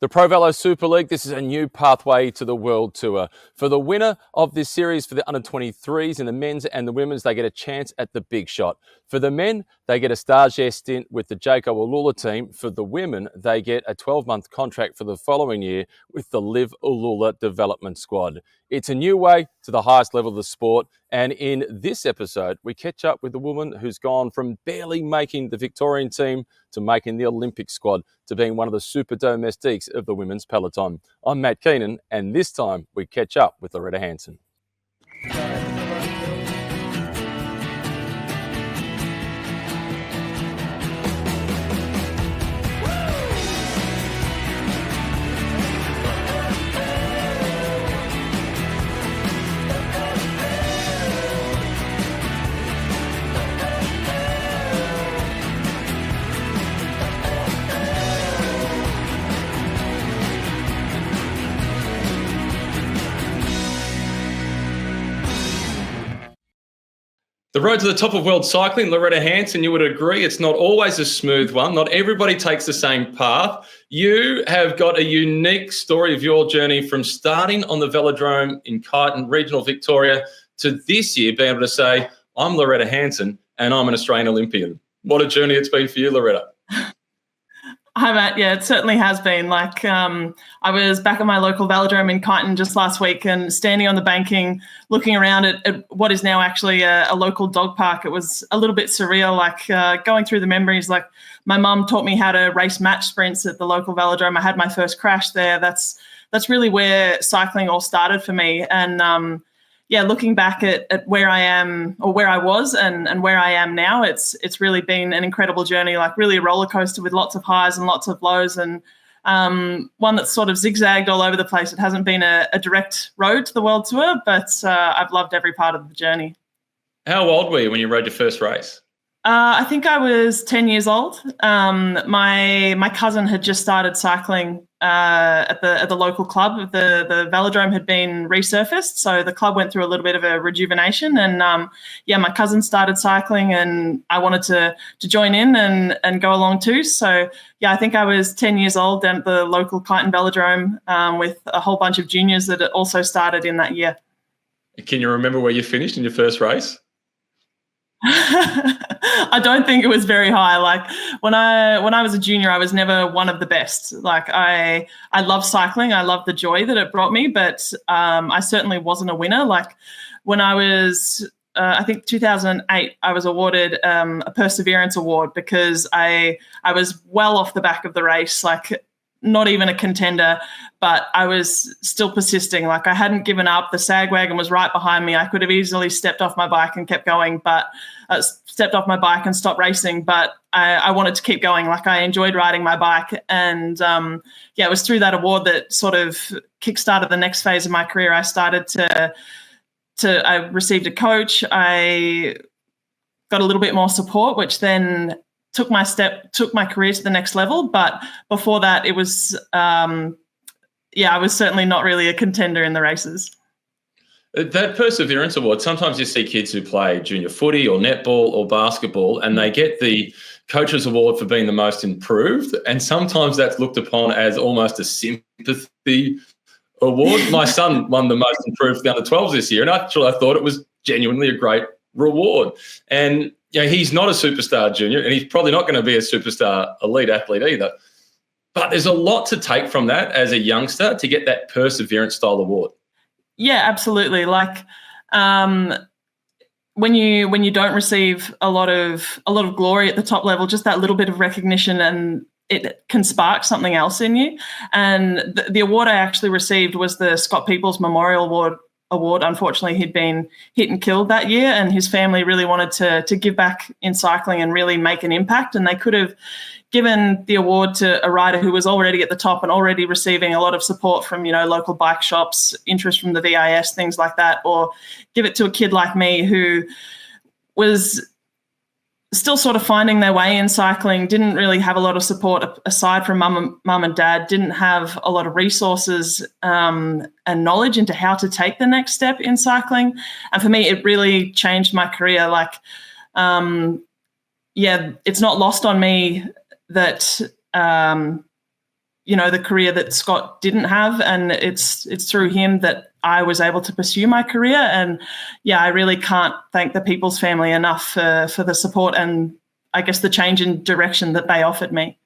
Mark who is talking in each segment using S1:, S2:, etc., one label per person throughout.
S1: The ProVelo Super League, this is a new pathway to the World Tour. For the winner of this series for the under-23s in the men's and the women's, they get a chance at the big shot. For the men, they get a stage stint with the Jayco Ulula team. For the women, they get a 12-month contract for the following year with the Live Ulula Development Squad. It's a new way to the highest level of the sport. And in this episode, we catch up with a woman who's gone from barely making the Victorian team to making the Olympic squad to being one of the super domestiques of the women's peloton. I'm Matt Keenan, and this time we catch up with Lauretta Hanson. The road to the top of world cycling, Lauretta Hanson, you would agree, it's not always a smooth one. Not everybody takes the same path. You have got a unique story of your journey from starting on the velodrome in Kyneton, regional Victoria, to this year being able to say, I'm Lauretta Hanson and I'm an Australian Olympian. What a journey it's been for you, Lauretta.
S2: Hi, Matt. Yeah, it certainly has been. I was back at my local velodrome in Kyneton just last week and standing on the banking, looking around at what is now actually a local dog park. It was a little bit surreal, going through the memories. Like, my mum taught me how to race match sprints at the local velodrome. I had my first crash there. That's really where cycling all started for me. And looking back at where I am, or where I was and where I am now, it's really been an incredible journey, like really a roller coaster with lots of highs and lots of lows, and one that's sort of zigzagged all over the place. It hasn't been a direct road to the World Tour, but I've loved every part of the journey.
S1: How old were you when you rode your first race?
S2: I think I was 10 years old. My cousin had just started cycling at the local club. The velodrome had been resurfaced, so the club went through a little bit of a rejuvenation. And my cousin started cycling, and I wanted to join in and go along too. So I think I was 10 years old down at the local Kyneton velodrome with a whole bunch of juniors that also started in that year.
S1: Can you remember where you finished in your first race?
S2: I don't think it was very high. Like, when I was a junior, I was never one of the best. Like, I love cycling. I love the joy that it brought me, but I certainly wasn't a winner. Like, when I was, I think 2008, I was awarded a Perseverance Award because I was well off the back of the race, like not even a contender, but I was still persisting. Like, I hadn't given up. The sag wagon was right behind me. I could have easily stepped off my bike and kept going, but stepped off my bike and stopped racing. But I wanted to keep going. Like, I enjoyed riding my bike. And it was through that award that sort of kickstarted the next phase of my career. I started I received a coach. I got a little bit more support, which then took my career to the next level. But before that, it was, I was certainly not really a contender in the races.
S1: That Perseverance Award, sometimes you see kids who play junior footy or netball or basketball, and they get the Coaches Award for being the most improved. And sometimes that's looked upon as almost a sympathy award. My son won the most improved for the under-12s this year, and I thought it was genuinely a great reward. And he's not a superstar junior, and he's probably not going to be a superstar elite athlete either. But there's a lot to take from that as a youngster to get that Perseverance style award.
S2: Yeah, absolutely. Like, when you don't receive a lot of glory at the top level, just that little bit of recognition, and it can spark something else in you. And the award I actually received was the Scott Peoples Memorial Award. Unfortunately, he'd been hit and killed that year, and his family really wanted to give back in cycling and really make an impact. And they could have given the award to a rider who was already at the top and already receiving a lot of support from, local bike shops, interest from the VIS, things like that, or give it to a kid like me who was still sort of finding their way in cycling, didn't really have a lot of support aside from mum and dad, didn't have a lot of resources and knowledge into how to take the next step in cycling. And for me, it really changed my career. Like, it's not lost on me that the career that Scott didn't have, and it's through him that I was able to pursue my career. And yeah, I really can't thank the Peoples family enough for the support and I guess the change in direction that they offered me.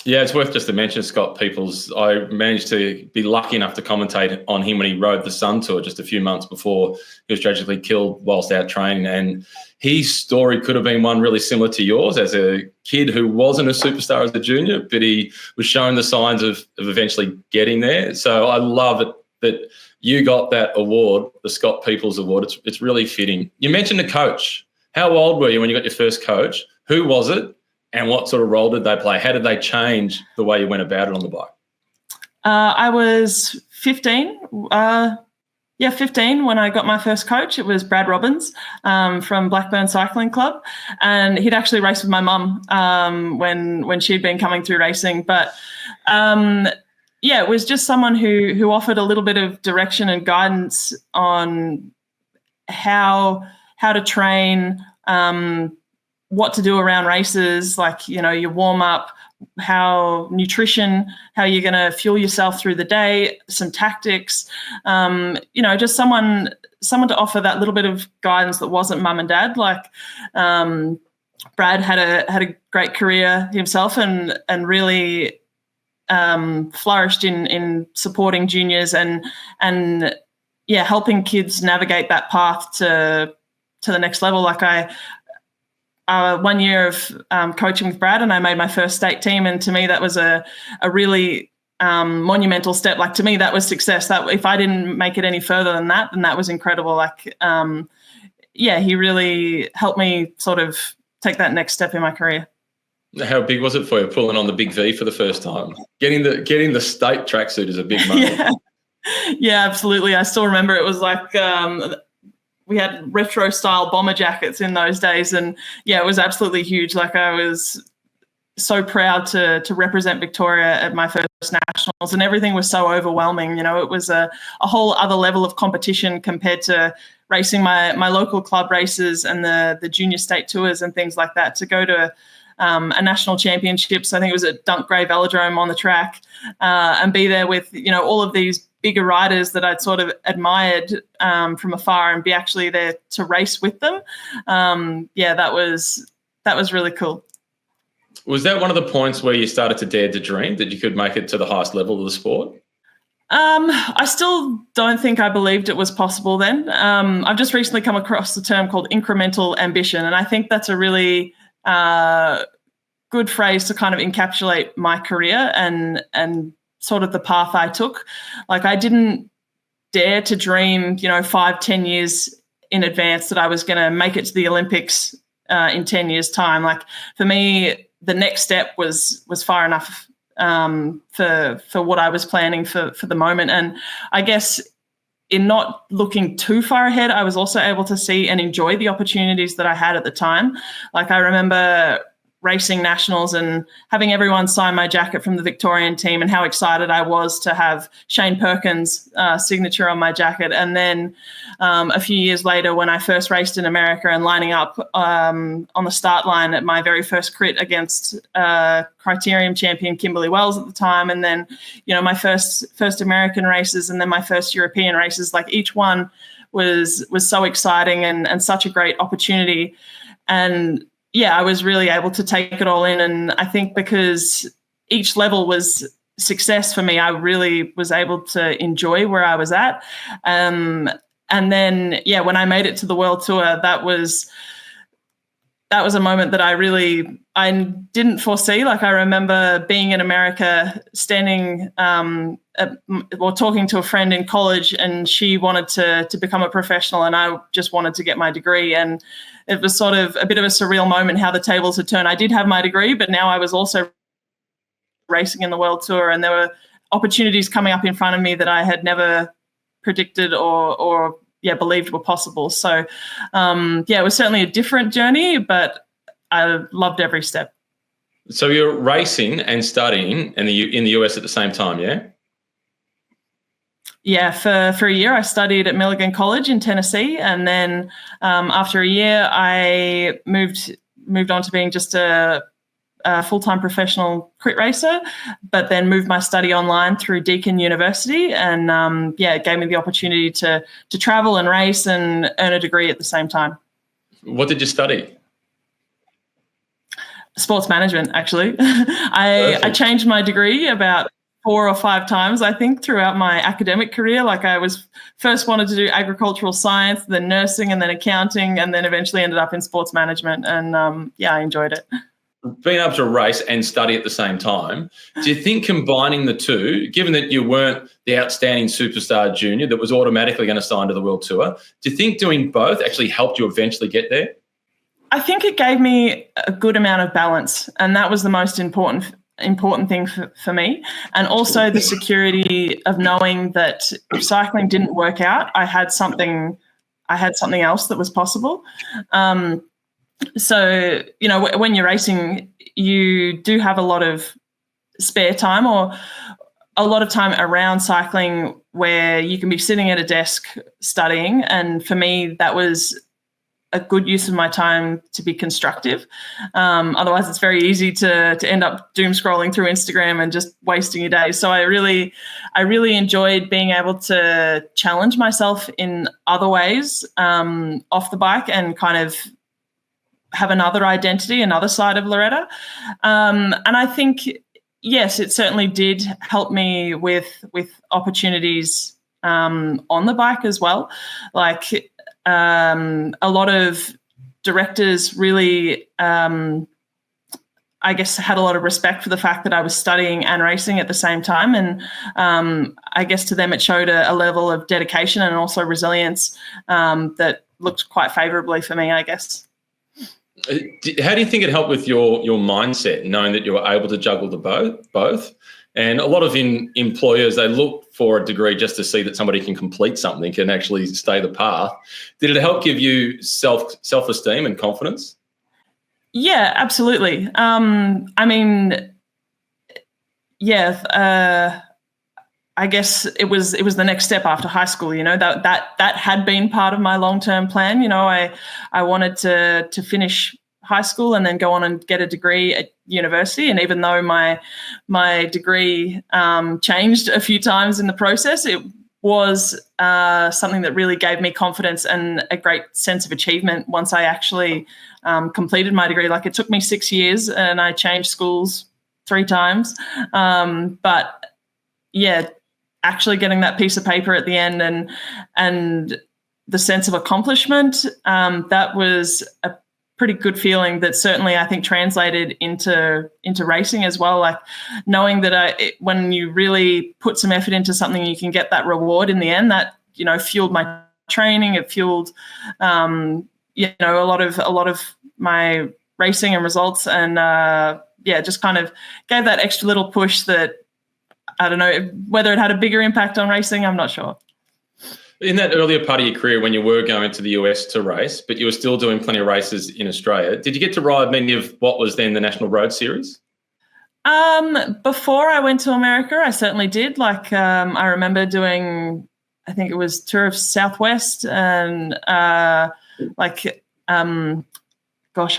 S1: Yeah, it's worth just to mention Scott Peoples. I managed to be lucky enough to commentate on him when he rode the Sun Tour just a few months before he was tragically killed whilst out training. And his story could have been one really similar to yours as a kid who wasn't a superstar as a junior, but he was showing the signs of eventually getting there. So I love it that you got that award, the Scott Peoples Award. It's really fitting. You mentioned a coach. How old were you when you got your first coach? Who was it? And what sort of role did they play? How did they change the way you went about it on the bike?
S2: I was 15. 15 when I got my first coach. It was Brad Robbins from Blackburn Cycling Club. And he'd actually raced with my mum when she'd been coming through racing. But, it was just someone who offered a little bit of direction and guidance on how to train, what to do around races, like, your warm up, how nutrition, how you're going to fuel yourself through the day, some tactics, just someone to offer that little bit of guidance that wasn't mum and dad. Like Brad had a great career himself and really flourished in supporting juniors and helping kids navigate that path to the next level. Like 1 year of coaching with Brad, and I made my first state team. And to me, that was a really monumental step. Like, to me, that was success. That if I didn't make it any further than that, then that was incredible. Like, he really helped me sort of take that next step in my career.
S1: How big was it for you pulling on the big V for the first time? Getting the state tracksuit is a big moment.
S2: Yeah, absolutely. I still remember it was like we had retro style bomber jackets in those days, and yeah, it was absolutely huge. Like, I was so proud to represent Victoria at my first nationals, and everything was so overwhelming. It was a whole other level of competition compared to racing my local club races and the junior state tours and things like that. To go to a national championships, I think it was at Dunk Grey Velodrome on the track, and be there with all of these bigger riders that I'd sort of admired from afar, and be actually there to race with them. That was really cool.
S1: Was that one of the points where you started to dare to dream that you could make it to the highest level of the sport?
S2: I still don't think I believed it was possible then. I've just recently come across the term called incremental ambition, and I think that's a really good phrase to kind of encapsulate my career and sort of the path I took. Like, I didn't dare to dream, 5-10 years in advance that I was going to make it to the Olympics in 10 years' time. Like, for me, the next step was far enough for what I was planning for the moment. And I guess in not looking too far ahead, I was also able to see and enjoy the opportunities that I had at the time. Like, I remember racing nationals and having everyone sign my jacket from the Victorian team, and how excited I was to have Shane Perkins' signature on my jacket. And then a few years later, when I first raced in America and lining up on the start line at my very first crit against Criterium champion Kimberly Wells at the time, and then my first American races, and then my first European races, like, each one was so exciting and such a great opportunity. And yeah, I was really able to take it all in. And I think because each level was success for me, I really was able to enjoy where I was at. And then, when I made it to the World Tour, that was a moment that I didn't foresee. Like, I remember being in America, standing talking to a friend in college, and she wanted to become a professional, and I just wanted to get my degree. And it was sort of a bit of a surreal moment how the tables had turned. I did have my degree, but now I was also racing in the World Tour, and there were opportunities coming up in front of me that I had never predicted or believed were possible. So, it was certainly a different journey, but I loved every step.
S1: So you're racing and studying in the US at the same time, yeah?
S2: Yeah, for a year I studied at Milligan College in Tennessee, and then after a year I moved on to being just a a full-time professional crit racer, but then moved my study online through Deakin University, and it gave me the opportunity to travel and race and earn a degree at the same time.
S1: What did you study?
S2: Sports management, actually. I changed my degree about 4 or 5 times, I think, throughout my academic career. Like, I was first wanted to do agricultural science, then nursing, and then accounting, and then eventually ended up in sports management. And I enjoyed it.
S1: Being able to race and study at the same time, do you think combining the two, given that you weren't the outstanding superstar junior that was automatically going to sign to the World Tour, do you think doing both actually helped you eventually get there?
S2: I think it gave me a good amount of balance, and that was the most important thing for me. And also the security of knowing that if cycling didn't work out, I had something else that was possible. So, when you're racing, you do have a lot of spare time, or a lot of time around cycling where you can be sitting at a desk studying. And for me, that was a good use of my time to be constructive. Otherwise, it's very easy to end up doom scrolling through Instagram and just wasting your day. So I really enjoyed being able to challenge myself in other ways off the bike and kind of have another identity, another side of Lauretta. And I think, yes, it certainly did help me with opportunities on the bike as well. Like, a lot of directors really, I guess, had a lot of respect for the fact that I was studying and racing at the same time. And I guess to them it showed a level of dedication and also resilience that looked quite favourably for me, I guess.
S1: How do you think it helped with your mindset, knowing that you were able to juggle the both? And a lot of employers, they look for a degree just to see that somebody can complete something, can actually stay the path. Did it help give you self-esteem and confidence? Yeah,
S2: absolutely. I guess it was the next step after high school. That had been part of my long-term plan. I wanted to finish high school and then go on and get a degree at university. And even though my degree changed a few times in the process, it was something that really gave me confidence and a great sense of achievement once I actually completed my degree. Like, it took me 6 years and I changed schools 3 times. But yeah, actually getting that piece of paper at the end and the sense of accomplishment, that was a pretty good feeling that certainly I think translated into racing as well. Like, knowing that when you really put some effort into something, you can get that reward in the end. That fueled my training. It fueled a lot of my racing and results, and just kind of gave that extra little push that, I don't know whether it had a bigger impact on racing. I'm not sure.
S1: In that earlier part of your career, when you were going to the US to race, but you were still doing plenty of races in Australia, did you get to ride many of what was then the National Road Series?
S2: Before I went to America, I certainly did. Like, I remember doing, I think it was Tour of Southwest and gosh,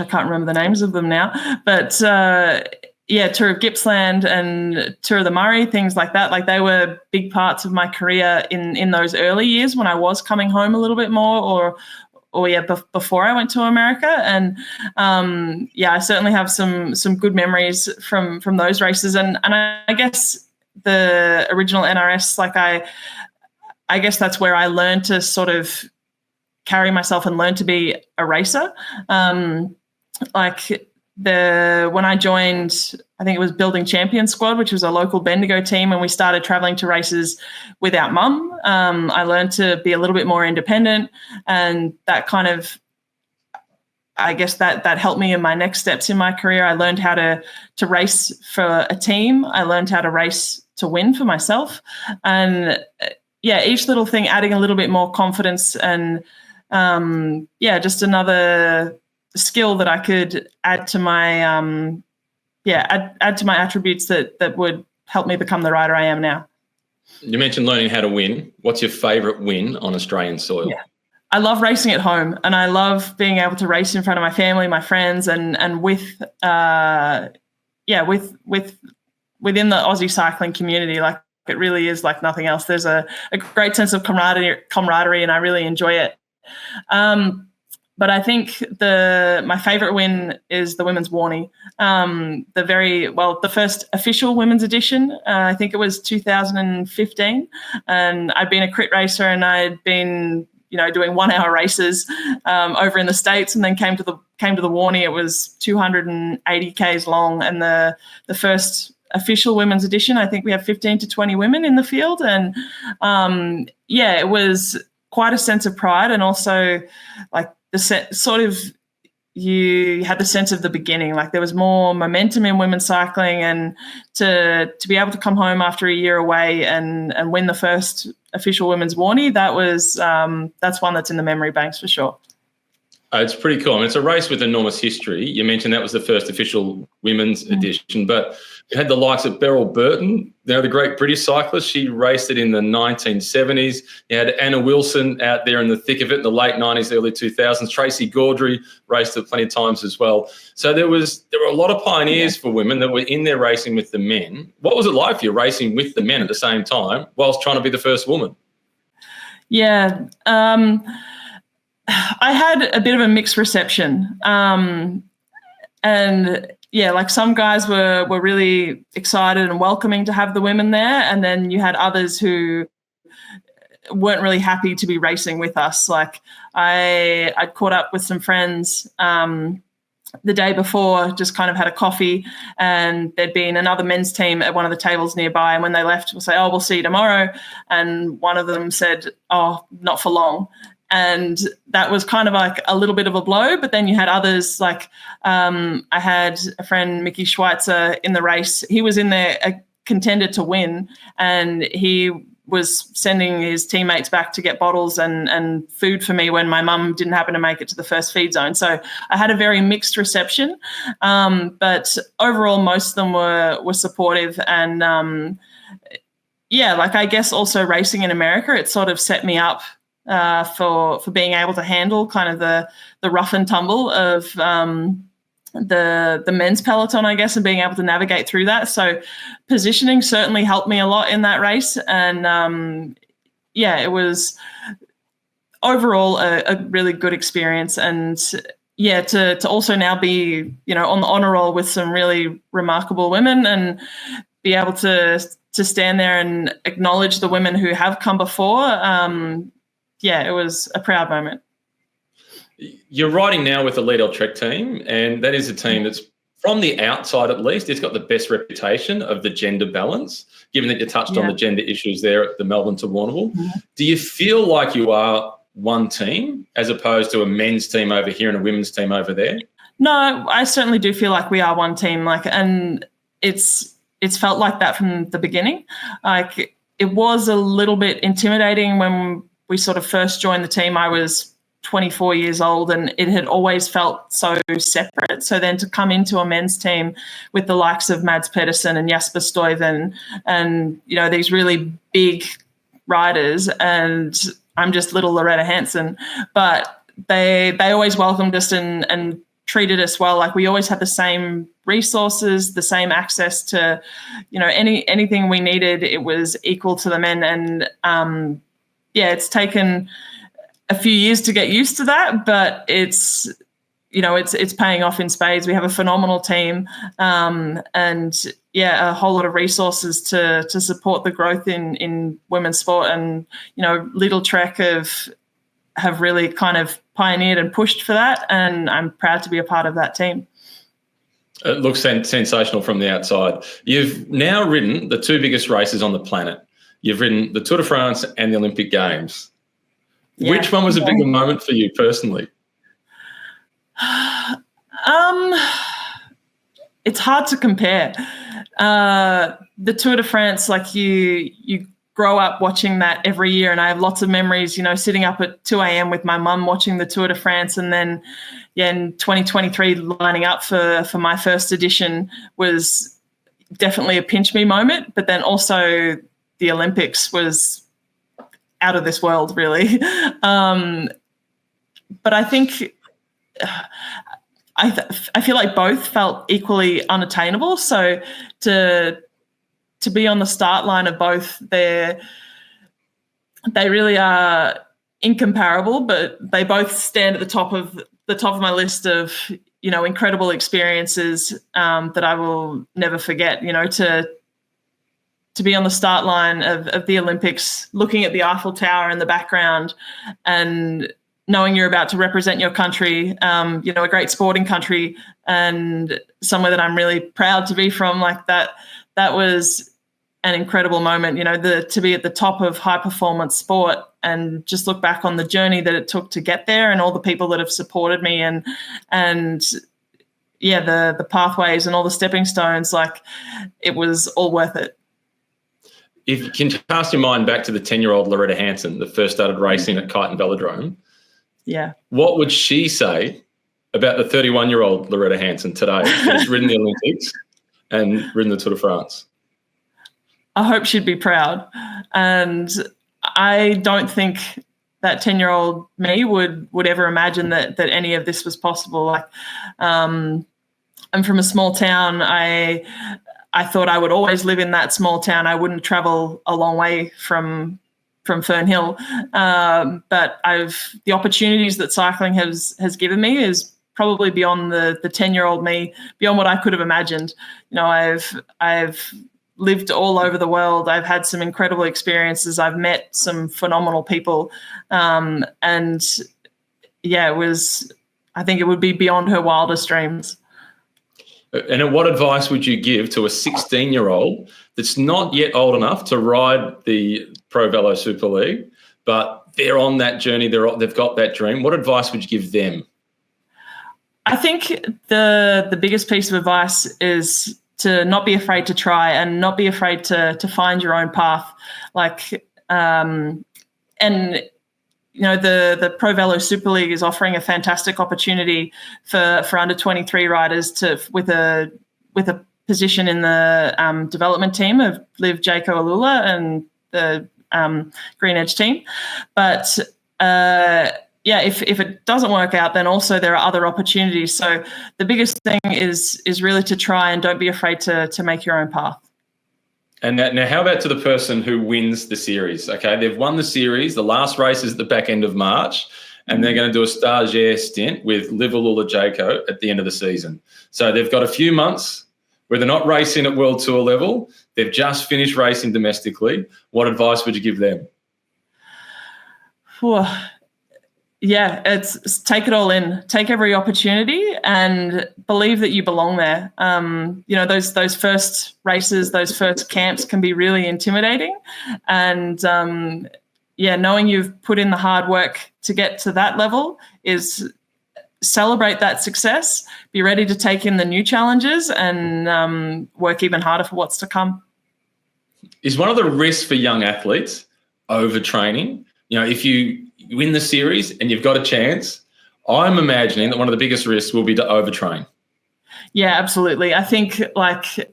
S2: I can't remember the names of them now, but Tour of Gippsland and Tour of the Murray, things like that. Like, they were big parts of my career in those early years when I was coming home a little bit more, before I went to America. And I certainly have some good memories from those races. And I guess the original NRS, like, I guess that's where I learned to sort of carry myself and learn to be a racer. When I joined, I think it was Building Champion Squad, which was a local Bendigo team, and we started traveling to races without mum. I learned to be a little bit more independent, and that kind of, I guess that helped me in my next steps in my career. I learned how to race for a team. I learned how to race to win for myself. And each little thing adding a little bit more confidence and just another skill that I could add to my add to my attributes that would help me become the rider I am now.
S1: You mentioned learning how to win. What's your favourite win on Australian soil?
S2: Yeah. I love racing at home, and I love being able to race in front of my family, my friends, and with within the Aussie cycling community, like it really is like nothing else. There's a great sense of camaraderie, and I really enjoy it. But I think my favourite win is the women's Warnie. The first official women's edition. I think it was 2015, and I'd been a crit racer, and I'd been doing 1 hour races over in the States, and then came to the Warnie. It was 280 k's long, and the first official women's edition. I think we have 15 to 20 women in the field, and it was quite a sense of pride, and also like you had the sense of the beginning. Like there was more momentum in women's cycling, and to be able to come home after a year away and win the first official women's Warnie, that's one that's in the memory banks for sure.
S1: It's pretty cool. I mean, it's a race with enormous history. You mentioned that was the first official women's edition, but you had the likes of Beryl Burton, the great British cyclist. She raced it in the 1970s. You had Anna Wilson out there in the thick of it in the late 90s, early 2000s. Tracy Gaudry raced it plenty of times as well. So there were a lot of pioneers for women that were in there racing with the men. What was it like for you racing with the men at the same time whilst trying to be the first woman?
S2: Yeah. I had a bit of a mixed reception. Like some guys were really excited and welcoming to have the women there, and then you had others who weren't really happy to be racing with us. Like I'd caught up with some friends the day before, just kind of had a coffee, and there'd been another men's team at one of the tables nearby, and when they left, we'll say, "Oh, we'll see you tomorrow," and one of them said, "Oh, not for long." And that was kind of like a little bit of a blow. But then you had others, like I had a friend, Mickey Schweitzer, in the race. He was in there a contender to win, and he was sending his teammates back to get bottles and food for me when my mum didn't happen to make it to the first feed zone. So I had a very mixed reception. But overall, most of them were supportive. And I guess also racing in America, it sort of set me up for being able to handle kind of the rough and tumble of the men's peloton, I guess, and being able to navigate through that. So positioning certainly helped me a lot in that race. And it was overall a really good experience. And to also now be, on the honor roll with some really remarkable women, and be able to stand there and acknowledge the women who have come before. It was a proud moment.
S1: You're riding now with the Liedel Trek team, and that is a team that's, from the outside at least, it's got the best reputation of the gender balance, given that you touched on the gender issues there at the Melbourne to Warrnambool. Do you feel like you are one team as opposed to a men's team over here and a women's team over there?
S2: No, I certainly do feel like we are one team. And it's felt like that from the beginning. Like it was a little bit intimidating when we sort of first joined the team. I was 24 years old, and it had always felt so separate. So then to come into a men's team with the likes of Mads Pedersen and Jasper Stuyven and these really big riders, and I'm just little Lauretta Hanson, but they always welcomed us and treated us well. Like we always had the same resources, the same access to, anything we needed. It was equal to the men. And it's taken a few years to get used to that, but it's paying off in spades. We have a phenomenal team, and a whole lot of resources to support the growth in women's sport. And Liedel Trek have really kind of pioneered and pushed for that, and I'm proud to be a part of that team.
S1: It looks sensational from the outside. You've now ridden the two biggest races on the planet. You've ridden the Tour de France and the Olympic Games. Yeah. Which one was a bigger moment for you personally?
S2: It's hard to compare. The Tour de France, like you grow up watching that every year, and I have lots of memories, sitting up at 2 a.m. with my mum watching the Tour de France, and then in 2023 lining up for my first edition was definitely a pinch me moment. But then also the Olympics was out of this world, really. But I think I feel like both felt equally unattainable. So to be on the start line of both, they really are incomparable, but they both stand at the top of my list of, you know, incredible experiences that I will never forget. You know, to be on the start line of the Olympics, looking at the Eiffel Tower in the background and knowing you're about to represent your country, you know, a great sporting country and somewhere that I'm really proud to be from, like that was an incredible moment, you know, to be at the top of high performance sport and just look back on the journey that it took to get there and all the people that have supported me and yeah, the pathways and all the stepping stones, like it was all worth it.
S1: If you can cast your mind back to the 10-year-old Lauretta Hanson that first started racing at Kyneton Velodrome,
S2: yeah,
S1: what would she say about the 31-year-old Lauretta Hanson today who's ridden the Olympics and ridden the Tour de France?
S2: I hope she'd be proud. And I don't think that 10-year-old me would ever imagine that any of this was possible. Like, I'm from a small town. I thought I would always live in that small town. I wouldn't travel a long way from Fernhill. But the opportunities that cycling has given me is probably beyond the 10-year-old me, beyond what I could have imagined. You know, I've lived all over the world. I've had some incredible experiences. I've met some phenomenal people. And yeah, I think it would be beyond her wildest dreams.
S1: And what advice would you give to a 16-year-old that's not yet old enough to ride the ProVelo Super League, but they're on that journey, they've got that dream? What advice would you give them?
S2: I think the biggest piece of advice is to not be afraid to try and not be afraid to find your own path. Like, and you know, the ProVelo Super League is offering a fantastic opportunity for under 23 riders with a position in the development team of Liv Jaco Alula and the Green Edge team. But yeah, if it doesn't work out, then also there are other opportunities. So the biggest thing is really to try and don't be afraid to make your own path.
S1: And now how about to the person who wins the series? Okay, they've won the series. The last race is at the back end of March, and they're going to do a stagiaire stint with Liv Alula Jaco at the end of the season. So they've got a few months where they're not racing at World Tour level. They've just finished racing domestically. What advice would you give them?
S2: Yeah, it's take it all in, take every opportunity and believe that you belong there. You know, those first races, those first camps can be really intimidating. And yeah, knowing you've put in the hard work to get to that level is celebrate that success, be ready to take in the new challenges and work even harder for what's to come.
S1: Is one of the risks for young athletes overtraining? You know, if you win the series and you've got a chance, I'm imagining that one of the biggest risks will be to overtrain.
S2: Yeah, absolutely. I think like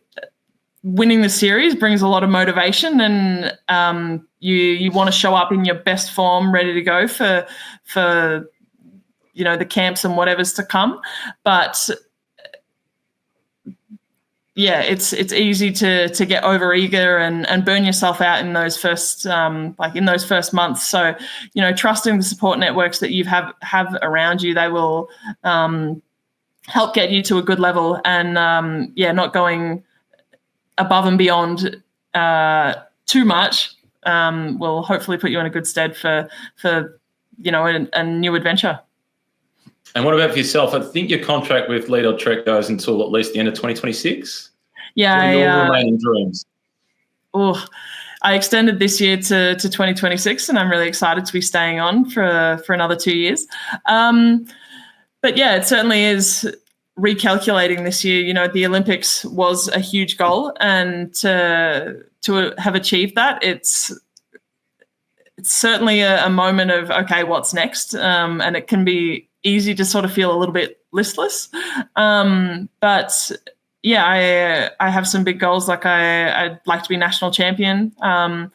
S2: winning the series brings a lot of motivation and you want to show up in your best form, ready to go for you know, the camps and whatever's to come. But yeah, it's easy to get overeager and burn yourself out in those first months. So, you know, trusting the support networks that you have around you, they will help get you to a good level. And yeah, not going above and beyond too much will hopefully put you in a good stead for you know, a new adventure.
S1: And what about for yourself? I think your contract with Lidl Trek goes until at least the end of 2026.
S2: Yeah.
S1: What are your remaining dreams?
S2: I extended this year to 2026, and I'm really excited to be staying on for another 2 years. But yeah, it certainly is recalculating this year. You know, the Olympics was a huge goal, and to have achieved that, it's certainly a moment of, okay, what's next? And it can be easy to sort of feel a little bit listless. But yeah, I have some big goals. Like I'd like to be national champion. I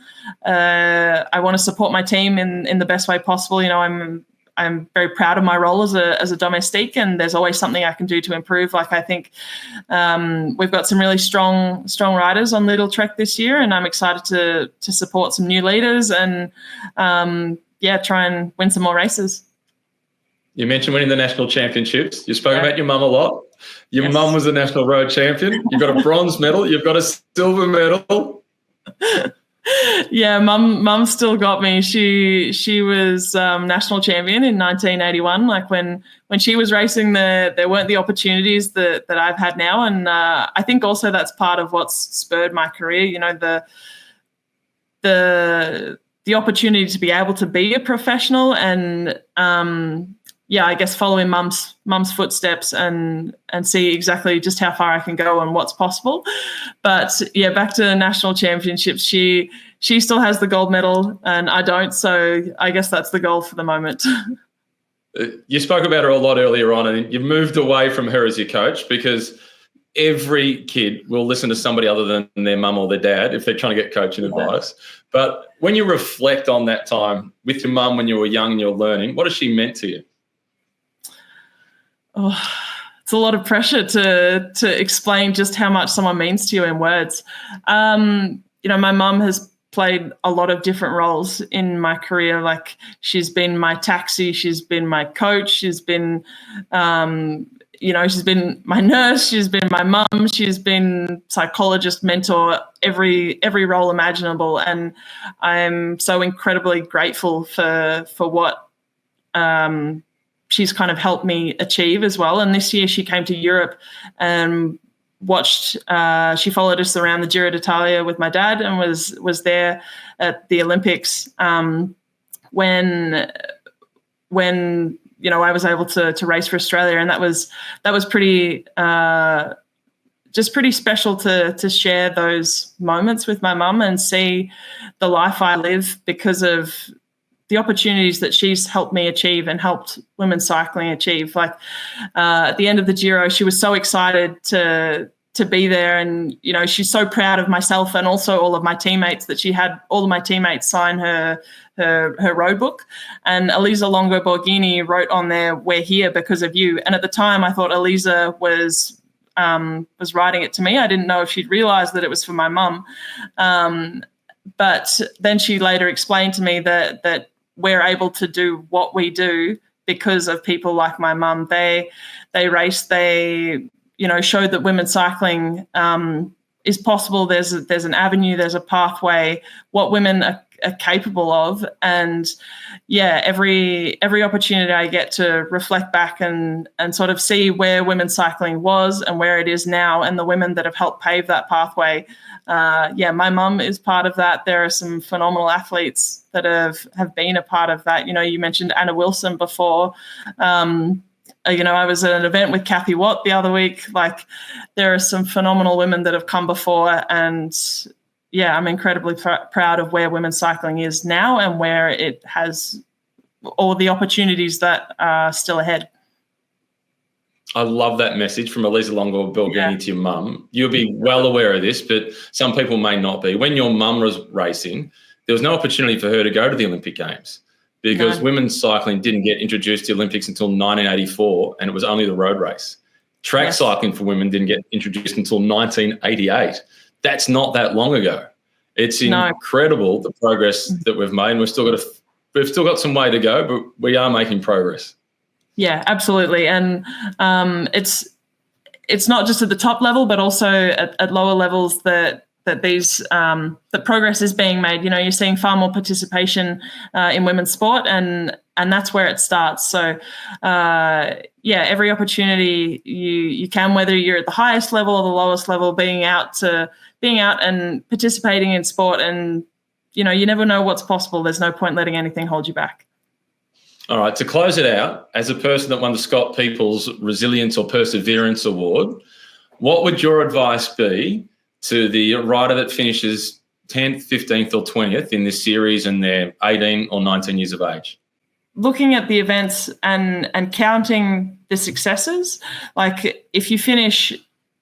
S2: want to support my team in the best way possible. You know, I'm very proud of my role as a domestique, and there's always something I can do to improve. Like, I think we've got some really strong riders on Lidl Trek this year, and I'm excited to support some new leaders and try and win some more races.
S3: You mentioned winning the national championships. You spoke about your mum a lot. Your mum was a national road champion. You've got a bronze medal. You've got a silver medal.
S2: Yeah, mum still got me. She was national champion in 1981. Like, when she was racing, there weren't the opportunities that I've had now, and I think also that's part of what's spurred my career. You know, the opportunity to be able to be a professional and I guess following mum's footsteps and see exactly just how far I can go and what's possible. But yeah, back to the national championships, she still has the gold medal and I don't. So I guess that's the goal for the moment.
S3: You spoke about her a lot earlier on, and you've moved away from her as your coach because every kid will listen to somebody other than their mum or their dad if they're trying to get coaching advice. But when you reflect on that time with your mum when you were young and you were learning, what has she meant to you?
S2: Oh, it's a lot of pressure to explain just how much someone means to you in words. My mum has played a lot of different roles in my career. Like, she's been my taxi, she's been my coach, she's been, she's been my nurse, she's been my mum, she's been psychologist, mentor, every role imaginable. And I'm so incredibly grateful for what she's kind of helped me achieve as well. And this year she came to Europe and watched, she followed us around the Giro d'Italia with my dad and was there at the Olympics when I was able to race for Australia. And that was pretty just pretty special to share those moments with my mum and see the life I live because of the opportunities that she's helped me achieve and helped women's cycling achieve. Like, at the end of the Giro, she was so excited to be there, and she's so proud of myself and also all of my teammates that she had all of my teammates sign her road book. And Elisa Longo Borghini wrote on there, "We're here because of you." And at the time, I thought Elisa was writing it to me. I didn't know if she'd realised that it was for my mum. But then she later explained to me that we're able to do what we do because of people like my mum. They race, they showed that women's cycling is possible. There's an avenue, there's a pathway, what women are capable of. And yeah, every opportunity I get to reflect back and sort of see where women's cycling was and where it is now and the women that have helped pave that pathway. My mum is part of that. There are some phenomenal athletes that have been a part of that. You mentioned Anna Wilson before. I was at an event with Kathy Watt the other week. Like, there are some phenomenal women that have come before, and yeah, I'm incredibly proud of where women's cycling is now and where it has all the opportunities that are still ahead.
S3: I love that message from Elisa Longo Borghini to your mum. You'll be well aware of this, but some people may not be. When your mum was racing, there was no opportunity for her to go to the Olympic Games because women's cycling didn't get introduced to the Olympics until 1984, and it was only the road race. Track cycling for women didn't get introduced until 1988. That's not that long ago. It's incredible the progress that we've made, and we've still got some way to go, but we are making progress. Yeah,
S2: absolutely. And it's not just at the top level, but also at lower levels that these the progress is being made. You're seeing far more participation in women's sport, and that's where it starts. So every opportunity you can, whether you're at the highest level or the lowest level, being out and participating in sport, and you never know what's possible. There's no point letting anything hold you back.
S3: All right, to close it out, as a person that won the Scott Peoples Resilience or Perseverance Award, what would your advice be to the rider that finishes 10th, 15th or 20th in this series and they're 18 or 19 years of age?
S2: Looking at the events and counting the successes, like if you finish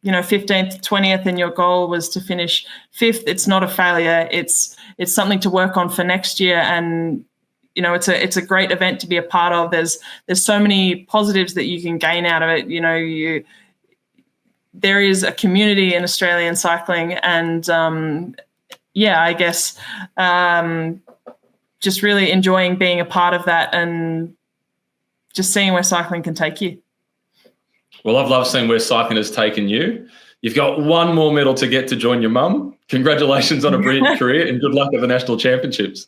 S2: 15th, 20th, and your goal was to finish 5th, it's not a failure. It's something to work on for next year. And you know, it's a great event to be a part of. There's so many positives that you can gain out of it. You know, there is a community in Australian cycling, and I guess just really enjoying being a part of that and just seeing where cycling can take you.
S3: Well, I've loved seeing where cycling has taken you. You've got one more medal to get to join your mum. Congratulations on a brilliant career, and good luck at the national championships.